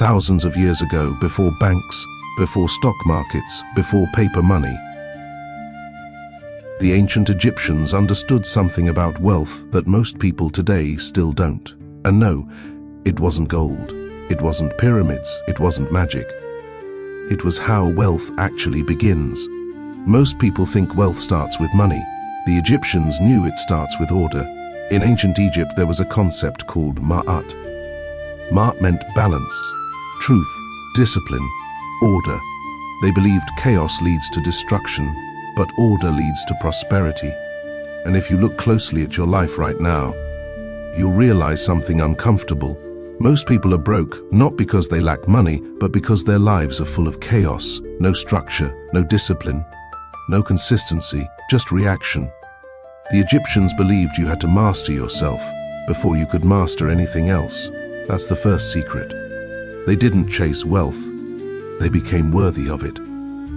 thousands of years ago, before banks, before stock markets, before paper money. The ancient Egyptians understood something about wealth that most people today still don't. And no, it wasn't gold, it wasn't pyramids, it wasn't magic. It was how wealth actually begins. Most people think wealth starts with money. The Egyptians knew it starts with order. In ancient Egypt, there was a concept called ma'at. Ma'at meant balance, truth, discipline, order. They believed chaos leads to destruction, but order leads to prosperity. And if you look closely at your life right now, you'll realize something uncomfortable. Most people are broke, not because they lack money, but because their lives are full of chaos. No structure, no discipline, no consistency, just reaction. The Egyptians believed you had to master yourself before you could master anything else. That's the first secret. They didn't chase wealth, they became worthy of it.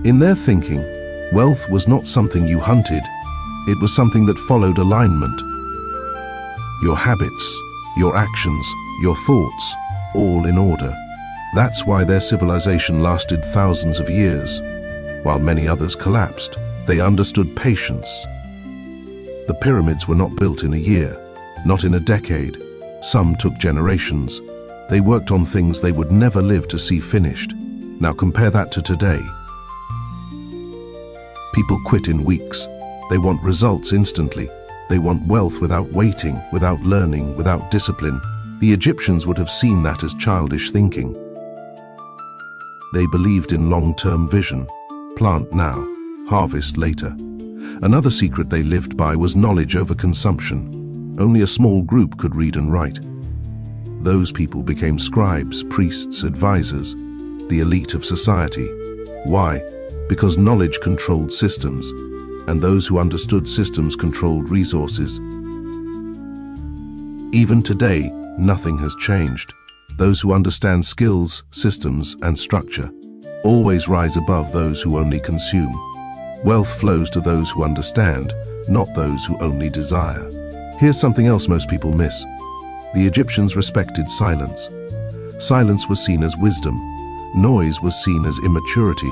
In their thinking, wealth was not something you hunted, it was something that followed alignment. Your habits, your actions, your thoughts, all in order. That's why their civilization lasted thousands of years, while many others collapsed. They understood patience. The pyramids were not built in a year, not in a decade. Some took generations. They worked on things they would never live to see finished. Now compare that to today. People quit in weeks. They want results instantly. They want wealth without waiting, without learning, without discipline. The Egyptians would have seen that as childish thinking. They believed in long-term vision. Plant now, harvest later. Another secret they lived by was knowledge over consumption. Only a small group could read and write. Those people became scribes, priests, advisors, the elite of society. Why? Because knowledge controlled systems, and those who understood systems controlled resources. Even today, nothing has changed. Those who understand skills, systems, and structure always rise above those who only consume. Wealth flows to those who understand, not those who only desire. Here's something else most people miss. The Egyptians respected silence. Silence was seen as wisdom. Noise was seen as immaturity.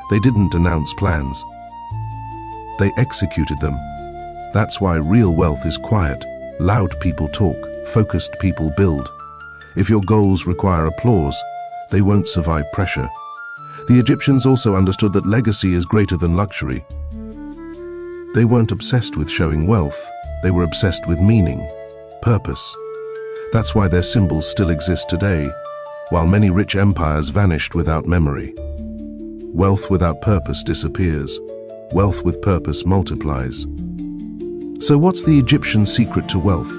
They didn't announce plans. They executed them. That's why real wealth is quiet. Loud people talk, focused people build. If your goals require applause, they won't survive pressure. The Egyptians also understood that legacy is greater than luxury. They weren't obsessed with showing wealth, they were obsessed with meaning, purpose. That's why their symbols still exist today, while many rich empires vanished without memory. Wealth without purpose disappears. Wealth with purpose multiplies. So what's the Egyptian secret to wealth?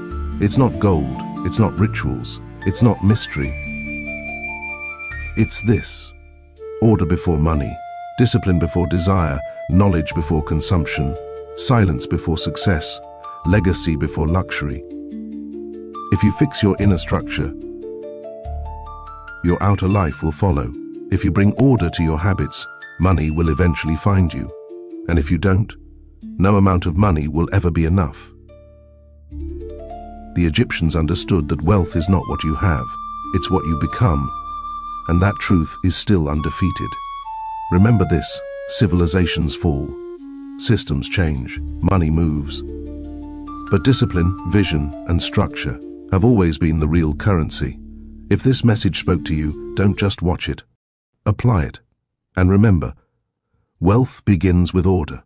It's not gold, it's not rituals, it's not mystery. It's this: order before money, discipline before desire, knowledge before consumption, silence before success, legacy before luxury. If you fix your inner structure, your outer life will follow. If you bring order to your habits, money will eventually find you. And if you don't, no amount of money will ever be enough. The Egyptians understood that wealth is not what you have, it's what you become. And that truth is still undefeated. Remember this: civilizations fall, systems change, money moves. But discipline, vision, and structure have always been the real currency. If this message spoke to you, don't just watch it. Apply it. And remember, wealth begins with order.